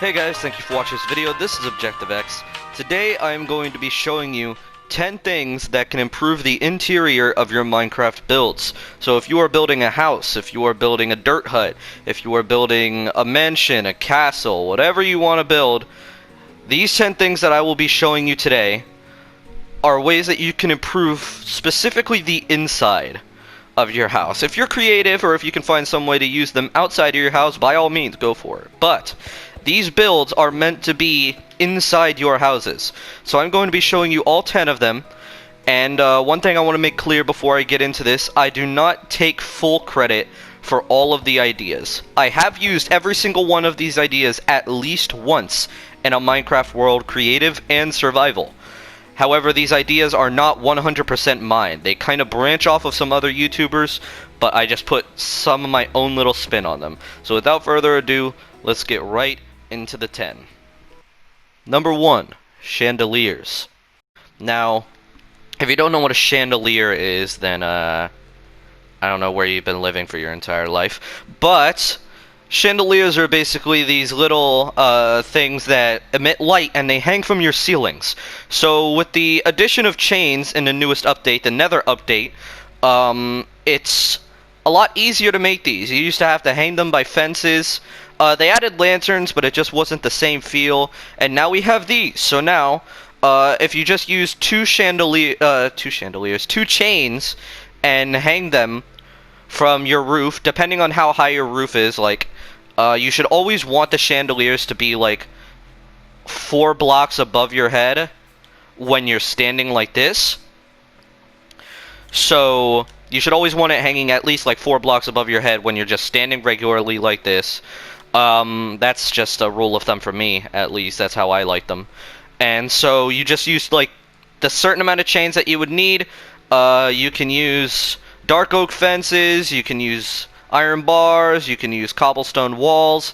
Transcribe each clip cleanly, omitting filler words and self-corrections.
Hey guys, thank you for watching this video. This is ObjectiveX. Today I am going to be showing you 10 things that can improve the interior of your Minecraft builds. So if you are building a house, if you are building a dirt hut, if you are building a mansion, a castle, whatever you want to build, these 10 things that I will be showing you today are ways that you can improve specifically the inside of your house. If you're creative or if you can find some way to use them outside of your house, by all means, go for it. But these builds are meant to be inside your houses. So I'm going to be showing you all 10 of them. And one thing I want to make clear before I get into this, I do not take full credit for all of the ideas. I have used every single one of these ideas at least once in a Minecraft world, creative and survival. However, these ideas are not 100% mine. They kind of branch off of some other YouTubers, but I just put some of my own little spin on them. So without further ado, let's get right into the 10. Number 1, chandeliers. Now, if you don't know what a chandelier is, then I don't know where you've been living for your entire life. But chandeliers are basically these little things that emit light and they hang from your ceilings. So with the addition of chains in the newest update, the Nether update, it's a lot easier to make these. You used to have to hang them by fences. They added lanterns, but it just wasn't the same feel. And now we have these. So now, if you just use two chains and hang them from your roof, depending on how high your roof is, like, you should always want the chandeliers to be like 4 blocks above your head when you're standing like this. So you should always want it hanging at least like 4 blocks above your head when you're just standing regularly like this. That's just a rule of thumb for me, at least. That's how I like them. And so you just use like the certain amount of chains that you would need. You can use dark oak fences, you can use iron bars, you can use cobblestone walls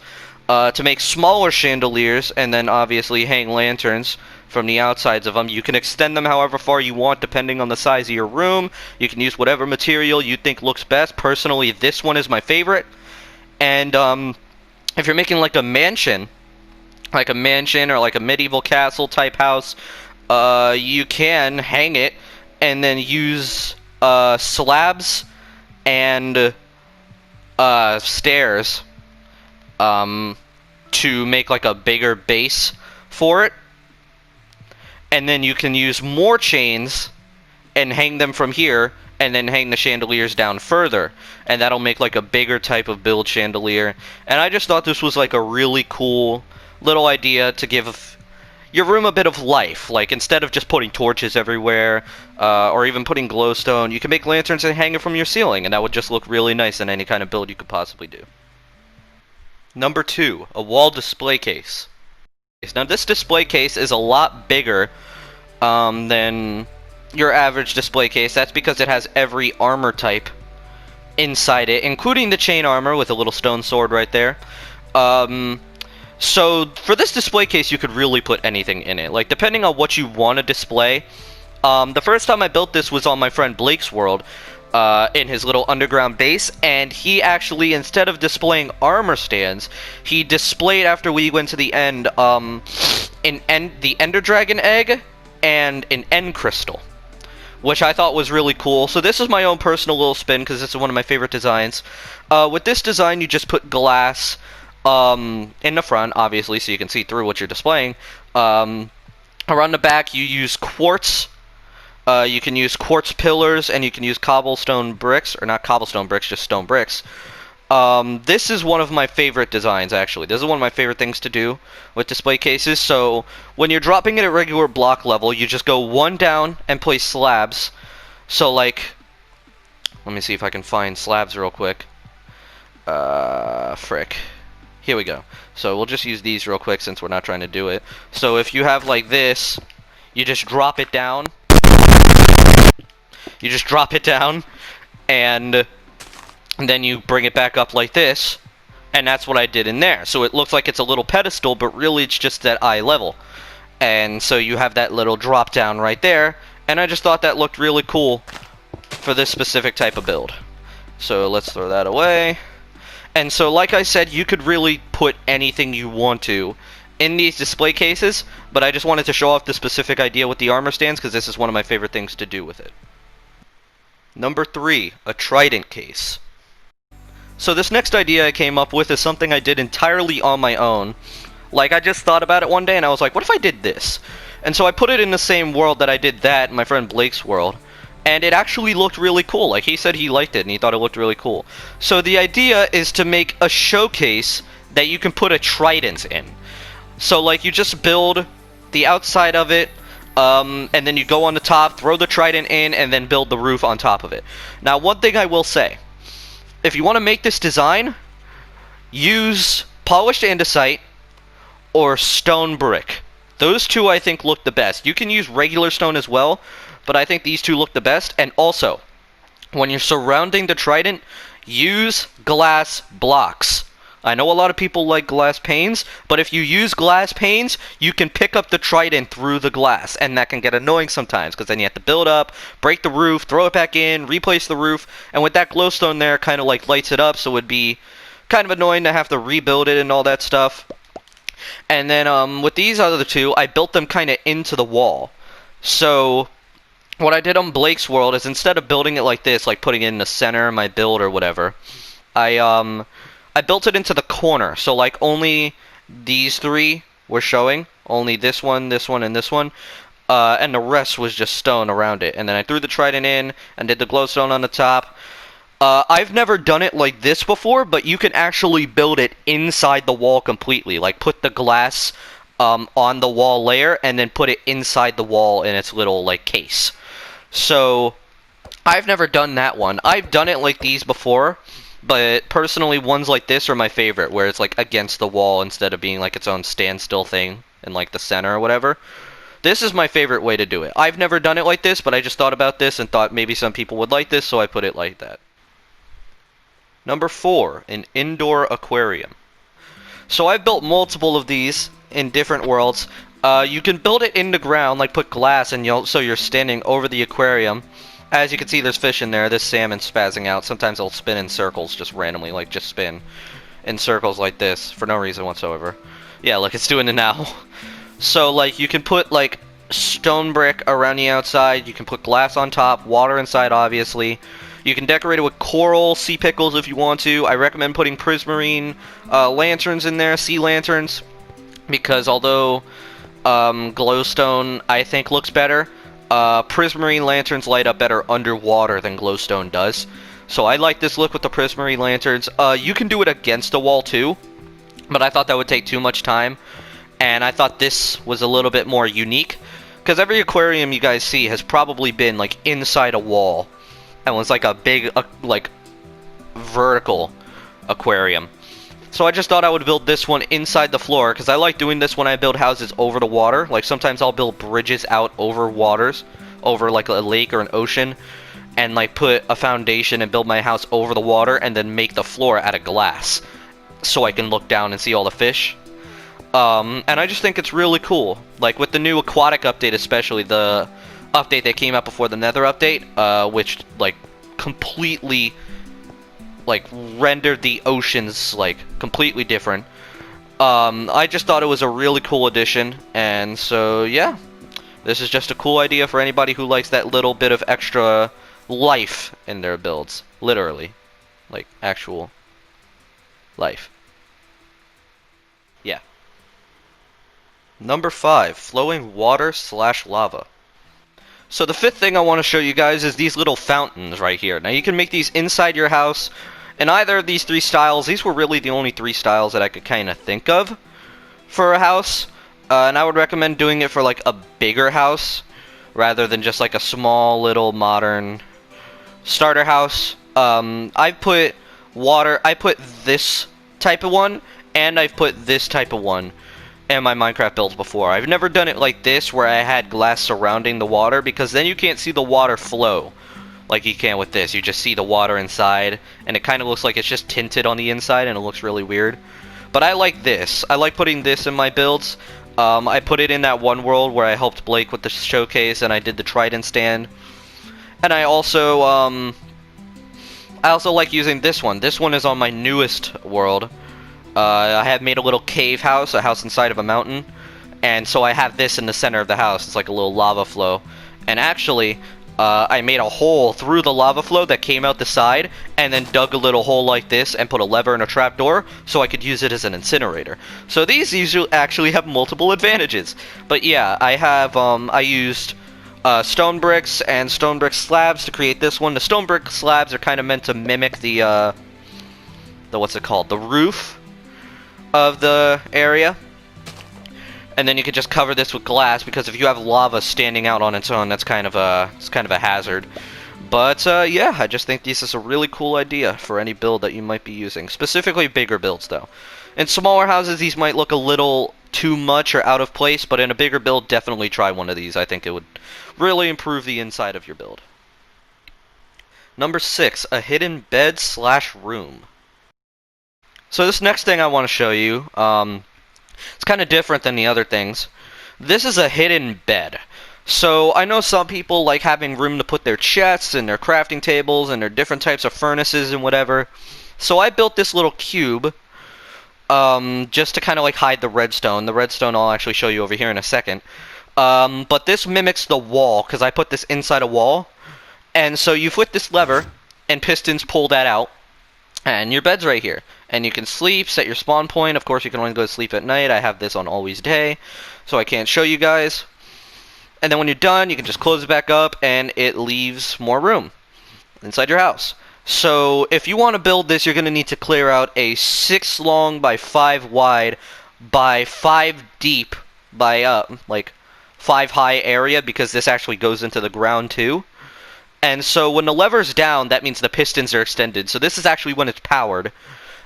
to make smaller chandeliers, and then obviously hang lanterns from the outsides of them. You can extend them however far you want depending on the size of your room. You can use whatever material you think looks best. Personally, this one is my favorite. And if you're making like a mansion or like a medieval castle type house, you can hang it and then use slabs and stairs to make like a bigger base for it. And then you can use more chains and hang them from here, and then hang the chandeliers down further, and that'll make like a bigger type of build chandelier. And I just thought this was like a really cool little idea to give your room a bit of life. Like, instead of just putting torches everywhere, or even putting glowstone, you can make lanterns and hang it from your ceiling, and that would just look really nice in any kind of build you could possibly do. Number 2, a wall display case. Now this display case is a lot bigger than your average display case. That's because it has every armor type inside it, including the chain armor with a little stone sword right there. So for this display case, you could really put anything in it, like depending on what you want to display. The first time I built this was on my friend Blake's world, in his little underground base, and he actually, instead of displaying armor stands, he displayed, after we went to the end, the Ender Dragon egg and an end crystal, which I thought was really cool. So this is my own personal little spin, because this is one of my favorite designs. With this design, you just put glass in the front, obviously, so you can see through what you're displaying. Around the back, you use quartz. You can use quartz pillars, and you can use cobblestone bricks, or not cobblestone bricks, just stone bricks. This is one of my favorite designs, actually. This is one of my favorite things to do with display cases. So when you're dropping it at regular block level, you just go one down and place slabs. So like, let me see if I can find slabs real quick. Frick. Here we go. So we'll just use these real quick since we're not trying to do it. So if you have like this, you just drop it down. You just drop it down, and then you bring it back up like this, and that's what I did in there. So it looks like it's a little pedestal, but really it's just at eye level. And so you have that little drop down right there, and I just thought that looked really cool for this specific type of build. So let's throw that away. And so, like I said, you could really put anything you want to in these display cases, but I just wanted to show off the specific idea with the armor stands because this is one of my favorite things to do with it. Number 3, a Trident case. So this next idea I came up with is something I did entirely on my own. Like, I just thought about it one day and I was like, what if I did this? And so I put it in the same world that I did that in my friend Blake's world. And it actually looked really cool. Like, he said he liked it and he thought it looked really cool. So the idea is to make a showcase that you can put a Trident in. So, like, you just build the outside of it, and then you go on the top, throw the Trident in, and then build the roof on top of it. Now, one thing I will say, if you want to make this design, use polished andesite or stone brick. Those two I think look the best. You can use regular stone as well, but I think these two look the best. And also, when you're surrounding the Trident, use glass blocks. I know a lot of people like glass panes, but if you use glass panes, you can pick up the Trident through the glass, and that can get annoying sometimes, because then you have to build up, break the roof, throw it back in, replace the roof, and with that glowstone there, kind of like lights it up, so it would be kind of annoying to have to rebuild it and all that stuff. And then with these other two, I built them kind of into the wall. So what I did on Blake's world is instead of building it like this, like putting it in the center of my build or whatever, I built it into the corner, so like only these three were showing, only this one, and this one, and the rest was just stone around it. And then I threw the Trident in and did the glowstone on the top. I've never done it like this before, but you can actually build it inside the wall completely, like put the glass on the wall layer and then put it inside the wall in its little like case. So I've never done that one. I've done it like these before. But personally, ones like this are my favorite, where it's like against the wall instead of being like its own standstill thing in like the center or whatever. This is my favorite way to do it. I've never done it like this, but I just thought about this and thought maybe some people would like this, so I put it like that. Number 4, an indoor aquarium. So I've built multiple of these in different worlds. You can build it in the ground, like put glass, and so you're standing over the aquarium. As you can see, there's fish in there. This salmon's spazzing out. Sometimes it'll spin in circles just randomly, like just spin in circles like this for no reason whatsoever. Yeah, look, it's doing it now. So, like, you can put, like, stone brick around the outside. You can put glass on top, water inside, obviously. You can decorate it with coral, sea pickles if you want to. I recommend putting prismarine lanterns in there, sea lanterns, because although glowstone, I think, looks better, prismarine lanterns light up better underwater than glowstone does. So I like this look with the prismarine lanterns. You can do it against a wall too, but I thought that would take too much time. And I thought this was a little bit more unique, because every aquarium you guys see has probably been like inside a wall and was like a big like vertical aquarium. So I just thought I would build this one inside the floor, because I like doing this when I build houses over the water. Like, sometimes I'll build bridges out over waters, over, like, a lake or an ocean, and, like, put a foundation and build my house over the water, and then make the floor out of glass, so I can look down and see all the fish. And I just think it's really cool. Like, with the new aquatic update especially, the update that came out before the Nether update, which, like, completely like rendered the oceans like completely different. I just thought it was a really cool addition, and so yeah, this is just a cool idea for anybody who likes that little bit of extra life in their builds. Literally, like actual life. Yeah. Number 5, flowing water / lava. So the 5th thing I want to show you guys is these little fountains right here. Now you can make these inside your house in either of these 3 styles. These were really the only 3 styles that I could kind of think of for a house. And I would recommend doing it for like a bigger house rather than just like a small little modern starter house. I put this type of one, and I've put this type of one in my Minecraft builds before. I've never done it like this where I had glass surrounding the water, because then you can't see the water flow like you can with this. You just see the water inside, and it kind of looks like it's just tinted on the inside, and it looks really weird. But I like this. I like putting this in my builds. I put it in that one world where I helped Blake with the showcase, and I did the Trident stand. And I also like using this one. This one is on my newest world. I have made a little cave house, a house inside of a mountain, and so I have this in the center of the house. It's like a little lava flow, and actually, I made a hole through the lava flow that came out the side, and then dug a little hole like this and put a lever and a trapdoor so I could use it as an incinerator. So these usually actually have multiple advantages. But yeah, I have I used stone bricks and stone brick slabs to create this one. The stone brick slabs are kind of meant to mimic the what's it called? The roof of the area. And then you could just cover this with glass, because if you have lava standing out on its own, that's kind of a hazard. But yeah, I just think this is a really cool idea for any build that you might be using. Specifically bigger builds though. In smaller houses these might look a little too much or out of place, but in a bigger build definitely try one of these. I think it would really improve the inside of your build. Number 6, a hidden bed / room. So this next thing I want to show you, it's kind of different than the other things. This is a hidden bed. So I know some people like having room to put their chests and their crafting tables and their different types of furnaces and whatever. So I built this little cube just to kind of like hide the redstone. The redstone I'll actually show you over here in a second. But this mimics the wall because I put this inside a wall. And so you flip this lever and pistons pull that out. And your bed's right here. And you can sleep, set your spawn point. Of course, you can only go to sleep at night. I have this on always day, so I can't show you guys. And then when you're done, you can just close it back up, and it leaves more room inside your house. So if you want to build this, you're going to need to clear out a 6 long by 5 wide by 5 deep by like 5 high area, because this actually goes into the ground too. And so when the lever's down, that means the pistons are extended. So this is actually when it's powered.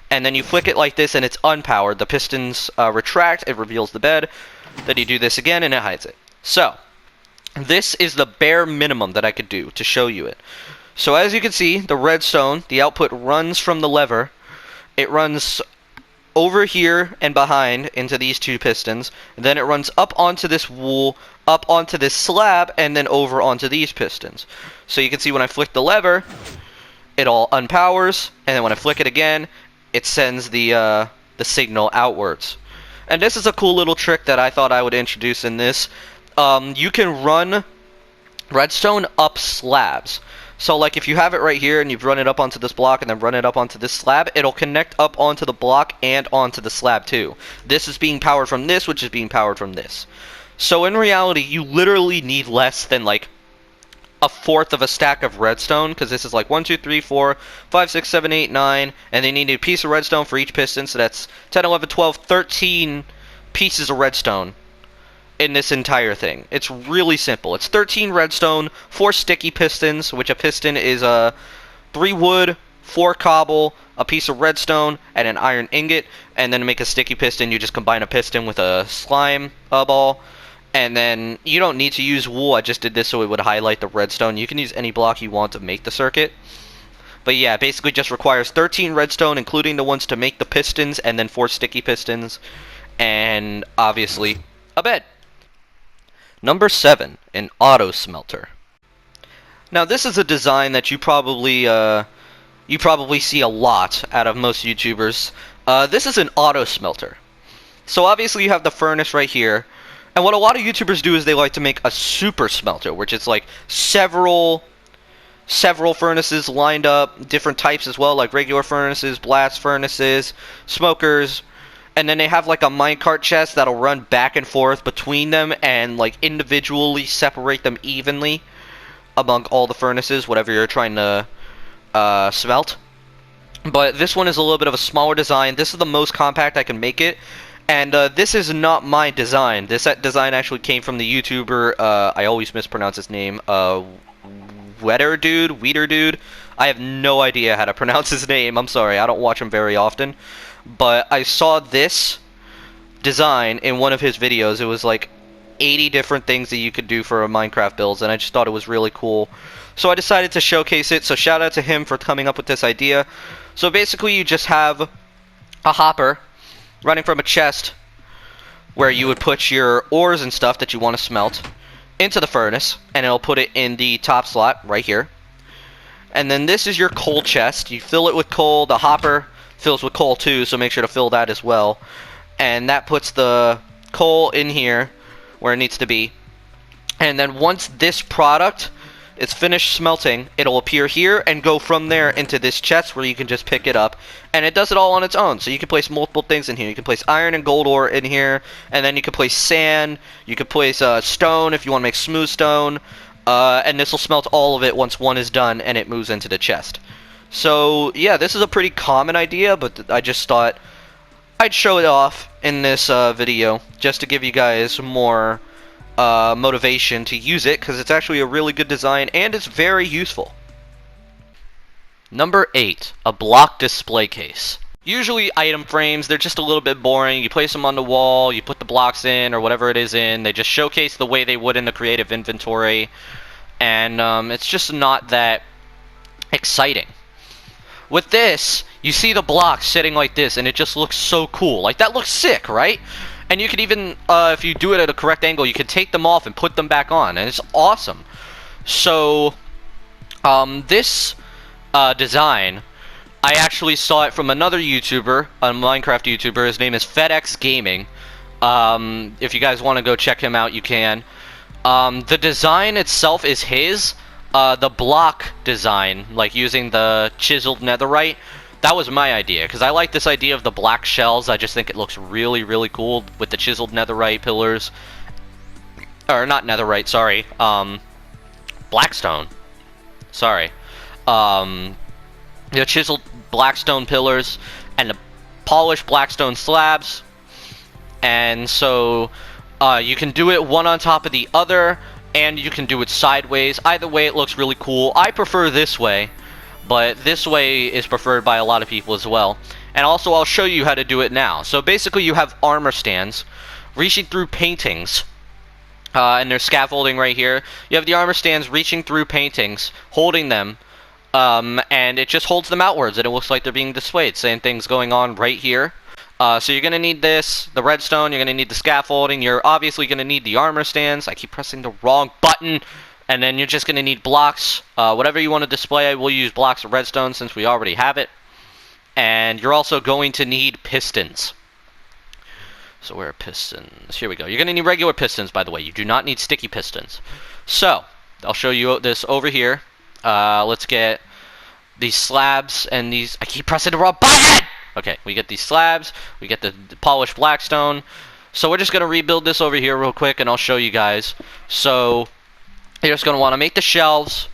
And then you flick it like this and it's unpowered. The pistons retract, it reveals the bed. Then you do this again and it hides it. So, this is the bare minimum that I could do to show you it. So as you can see, the redstone, the output runs from the lever. It runs over here and behind into these 2 pistons. Then it runs up onto this wool, up onto this slab, and then over onto these pistons. So you can see when I flick the lever, it all unpowers, and then when I flick it again, it sends the signal outwards. And this is a cool little trick that I thought I would introduce in this. You can run redstone up slabs. So like if you have it right here and you've run it up onto this block and then run it up onto this slab, it'll connect up onto the block and onto the slab too. This is being powered from this, which is being powered from this. So in reality, you literally need less than like a fourth of a stack of redstone, because this is like 1, 2, 3, 4, 5, 6, 7, 8, 9, and then you need a piece of redstone for each piston, so that's 10, 11, 12, 13 pieces of redstone in this entire thing. It's really simple. It's 13 redstone, 4 sticky pistons, which a piston is 3 wood, 4 cobble, a piece of redstone, and an iron ingot. And then to make a sticky piston, you just combine a piston with a slime ball. And then you don't need to use wool. I just did this so it would highlight the redstone. You can use any block you want to make the circuit. But yeah, basically just requires 13 redstone, including the ones to make the pistons, and then 4 sticky pistons, and obviously a bed. Number 7, an auto-smelter. Now this is a design that you probably see a lot out of most YouTubers. This is an auto-smelter. So obviously you have the furnace right here, and what a lot of YouTubers do is they like to make a super smelter, which is like several furnaces lined up, different types as well, like regular furnaces, blast furnaces, smokers. And then they have like a minecart chest that'll run back and forth between them and like individually separate them evenly among all the furnaces, whatever you're trying to smelt. But this one is a little bit of a smaller design. This is the most compact I can make it. And this is not my design. This design actually came from the YouTuber, I always mispronounce his name, Weeder Dude. I have no idea how to pronounce his name. I'm sorry, I don't watch him very often. But I saw this design in one of his videos. It was like 80 different things that you could do for a Minecraft builds, and I just thought it was really cool. So I decided to showcase it, so shout out to him for coming up with this idea. So basically you just have a hopper running from a chest where you would put your ores and stuff that you want to smelt into the furnace, and it'll put it in the top slot right here. And then this is your coal chest. You fill it with coal, the hopper fills with coal too, so make sure to fill that as well. And that puts the coal in here where it needs to be. And then once this product is finished smelting, it'll appear here and go from there into this chest where you can just pick it up. And it does it all on its own. So you can place multiple things in here. You can place iron and gold ore in here, and then you can place sand. You can place stone if you want to make smooth stone. And this will smelt all of it once one is done and it moves into the chest. So yeah, this is a pretty common idea, but I just thought I'd show it off in this video just to give you guys more motivation to use it, because it's actually a really good design and it's very useful. Number 8, a block display case. Usually item frames, they're just a little bit boring. You place them on the wall, you put the blocks in or whatever it is in, they just showcase the way they would in the creative inventory, and it's just not that exciting. With this, you see the blocks sitting like this and it just looks so cool. Like, that looks sick, right? And you could even, if you do it at a correct angle, you can take them off and put them back on, and it's awesome. So, this design, I actually saw it from another YouTuber, a Minecraft YouTuber. His name is FedEx Gaming. If you guys want to go check him out, you can. The design itself is his. The block design, like using the chiseled netherite, that was my idea, because I like this idea of the black shells. I just think it looks really, really cool with the chiseled netherite pillars. Or, not netherite, sorry. Blackstone. Sorry. The chiseled blackstone pillars and the polished blackstone slabs. And so, you can do it one on top of the other, and you can do it sideways. Either way, it looks really cool. I prefer this way, but this way is preferred by a lot of people as well. And also, I'll show you how to do it now. So basically, you have armor stands reaching through paintings, and there's scaffolding right here. You have the armor stands reaching through paintings, holding them, and it just holds them outwards, and it looks like they're being displayed. Same thing's going on right here. So you're going to need this, the redstone, you're going to need the scaffolding, you're obviously going to need the armor stands. I keep pressing the wrong button. And then you're just going to need blocks. Whatever you want to display, we'll use blocks of redstone since we already have it. And you're also going to need pistons. So where are pistons? Here we go. You're going to need regular pistons, by the way. You do not need sticky pistons. So, I'll show you this over here. Let's get these slabs and these... I keep pressing the wrong button! Okay, we get these slabs. We get the polished blackstone. So we're just going to rebuild this over here real quick, and I'll show you guys. So... you're just going to want to make the shelves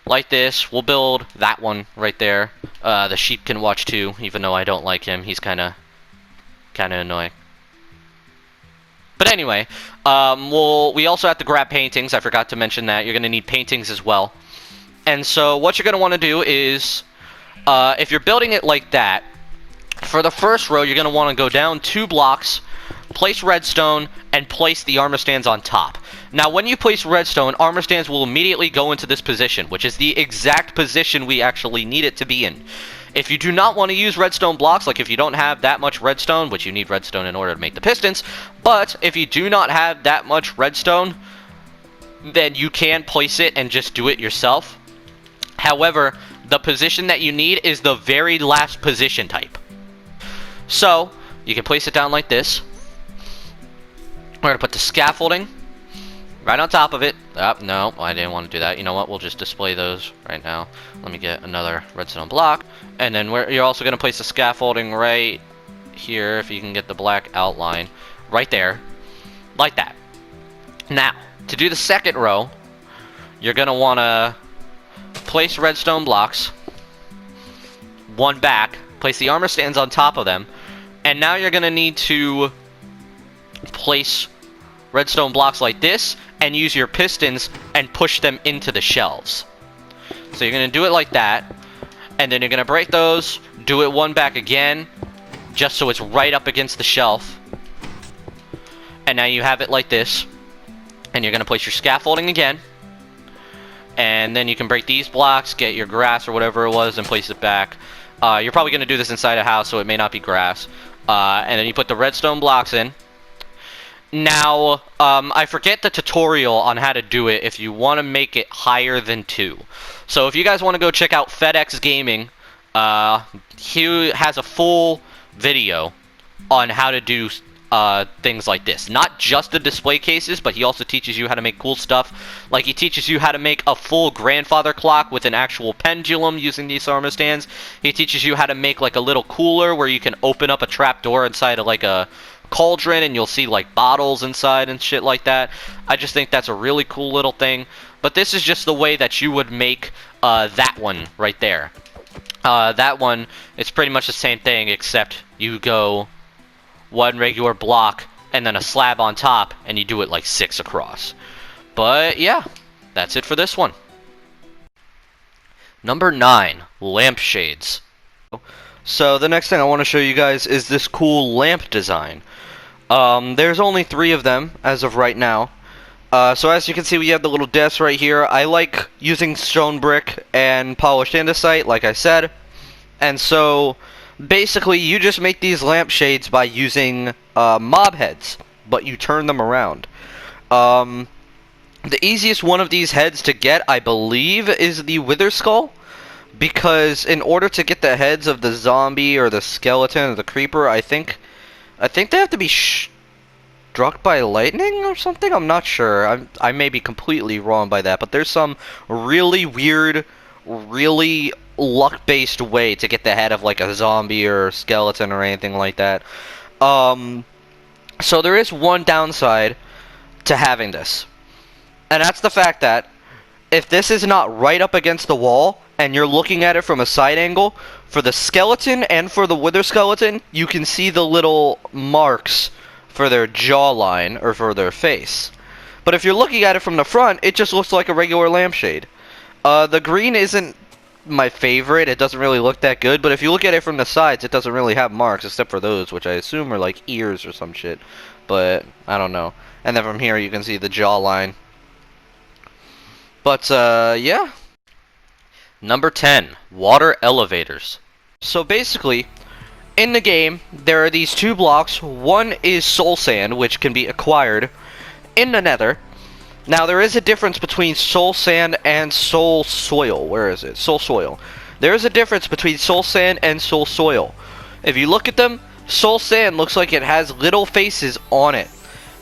like this. We'll build that one right there. The sheep can watch too, even though I don't like him. He's kind of annoying. But anyway, we also have to grab paintings. I forgot to mention that. You're going to need paintings as well. And so what you're going to want to do is, if you're building it like that, for the first row, you're going to want to go down 2 blocks, place redstone, and place the armor stands on top. Now, when you place redstone, armor stands will immediately go into this position, which is the exact position we actually need it to be in. If you do not want to use redstone blocks, like if you don't have that much redstone, which you need redstone in order to make the pistons, but if you do not have that much redstone, then you can place it and just do it yourself. However, the position that you need is the very last position type. So, you can place it down like this. We're going to put the scaffolding right on top of it. No, I didn't want to do that. You know what? We'll just display those right now. Let me get another redstone block. And then you're also going to place the scaffolding right here, if you can get the black outline. Right there. Like that. Now, to do the second row, you're going to want to place redstone blocks. One back. Place the armor stands on top of them. And now you're going to need to place redstone blocks like this and use your pistons and push them into the shelves. So you're going to do it like that, and then you're going to break those, do it one back again, just so it's right up against the shelf. And now you have it like this, and you're going to place your scaffolding again, and then you can break these blocks, get your grass or whatever it was, and place it back. You're probably going to do this inside a house, so it may not be grass. And then you put the redstone blocks in. Now, I forget the tutorial on how to do it if you want to make it higher than 2. So if you guys want to go check out FedEx Gaming, he has a full video on how to do things like this. Not just the display cases, but he also teaches you how to make cool stuff. Like, he teaches you how to make a full grandfather clock with an actual pendulum using these thermostands. He teaches you how to make like a little cooler where you can open up a trap door inside of like a cauldron and you'll see like bottles inside and shit like that. I just think that's a really cool little thing. But this is just the way that you would make that one right there. That one, it's pretty much the same thing, except you go one regular block and then a slab on top, and you do it like 6 across. But yeah, that's it for this one. Number 9, lampshades. So the next thing I want to show you guys is this cool lamp design. There's only 3 of them as of right now. So as you can see, we have the little desk right here. I like using stone brick and polished andesite, like I said. And so basically, you just make these lampshades by using mob heads, but you turn them around. The easiest one of these heads to get, I believe, is the Wither Skull, because in order to get the heads of the zombie or the skeleton or the creeper, I think they have to be struck by lightning or something. I'm not sure. I may be completely wrong by that, but there's some really weird, really luck-based way to get the head of like a zombie or a skeleton or anything like that. So there is one downside to having this, and that's the fact that if this is not right up against the wall and you're looking at it from a side angle, for the skeleton and for the wither skeleton, you can see the little marks for their jawline or for their face. But if you're looking at it from the front, it just looks like a regular lampshade. The green isn't my favorite. It doesn't really look that good, but if you look at it from the sides, it doesn't really have marks except for those, which I assume are like ears or some shit, but I don't know. And then from here you can see the jawline. But yeah. Number 10, water elevators. So basically, in the game, there are these 2 blocks. One is soul sand, which can be acquired in the nether. Now, there is a difference between soul sand and soul soil. Where is it? Soul soil. There is a difference between soul sand and soul soil. If you look at them, soul sand looks like it has little faces on it.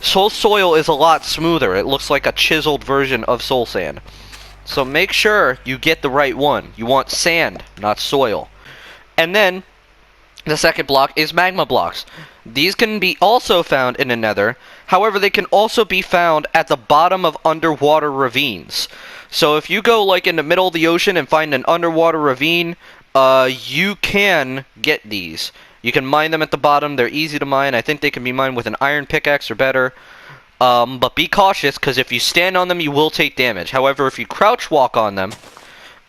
Soul soil is a lot smoother. It looks like a chiseled version of soul sand. So make sure you get the right one. You want sand, not soil. And then, the second block is magma blocks. These can be also found in the nether. However, they can also be found at the bottom of underwater ravines. So if you go like in the middle of the ocean and find an underwater ravine, you can get these. You can mine them at the bottom. They're easy to mine. I think they can be mined with an iron pickaxe or better. But be cautious, because if you stand on them, you will take damage. However, if you crouch walk on them,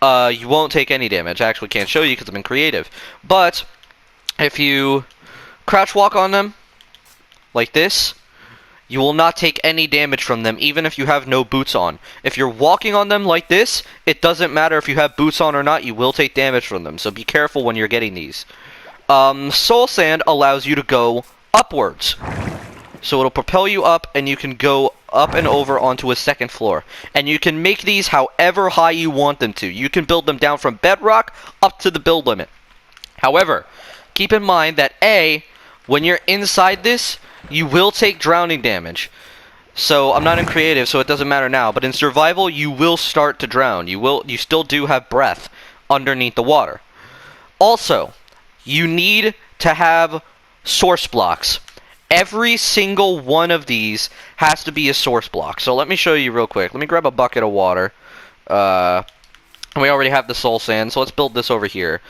you won't take any damage. I actually can't show you because I'm in creative. But if you crouch walk on them, like this, you will not take any damage from them, even if you have no boots on. If you're walking on them like this, it doesn't matter if you have boots on or not, you will take damage from them. So be careful when you're getting these. Soul sand allows you to go upwards. So it'll propel you up, and you can go up and over onto a second floor. And you can make these however high you want them to. You can build them down from bedrock up to the build limit. However, keep in mind that when you're inside this, you will take drowning damage. So I'm not in creative, so it doesn't matter now. But in survival, you will start to drown. You still do have breath underneath the water. Also, you need to have source blocks. Every single one of these has to be a source block. So let me show you real quick. Let me grab a bucket of water. We already have the soul sand, so let's build this over here.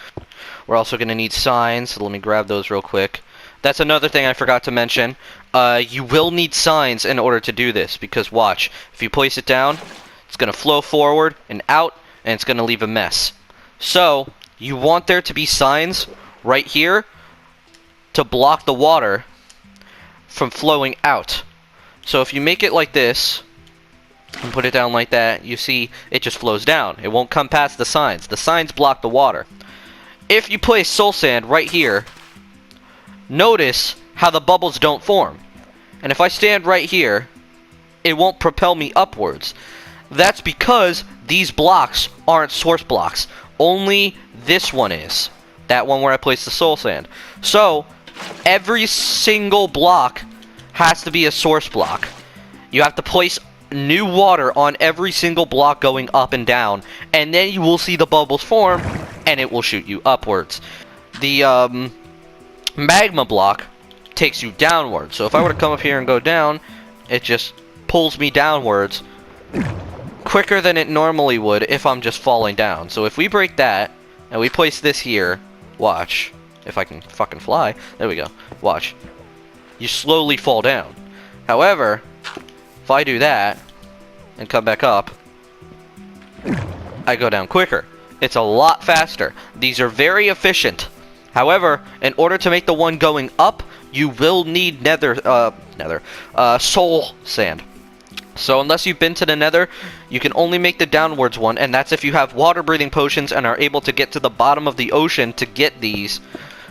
We're also going to need signs, so let me grab those real quick. That's another thing I forgot to mention. You will need signs in order to do this, because watch. If you place it down, it's going to flow forward and out, and it's going to leave a mess. So, you want there to be signs right here to block the water from flowing out. So if you make it like this and put it down like that, you see it just flows down. It won't come past the signs. The signs block the water. If you place soul sand right here, notice how the bubbles don't form. And if I stand right here, it won't propel me upwards. That's because these blocks aren't source blocks. Only this one is. that one where I placed the soul sand. So, every single block has to be a source block. You have to place new water on every single block going up and down, and then you will see the bubbles form, and it will shoot you upwards. The magma block takes you downwards. So if I were to come up here and go down, it just pulls me downwards quicker than it normally would if I'm just falling down. So if we break that, and we place this here, watch. If I can fucking fly. There we go. Watch. You slowly fall down. However, if I do that, and come back up, I go down quicker. It's a lot faster. These are very efficient. However, in order to make the one going up, you will need soul sand. So unless you've been to the nether, you can only make the downwards one, and that's if you have water breathing potions and are able to get to the bottom of the ocean to get these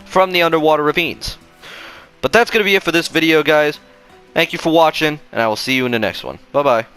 from the underwater ravines. But that's going to be it for this video, guys. Thank you for watching, and I will see you in the next one. Bye-bye.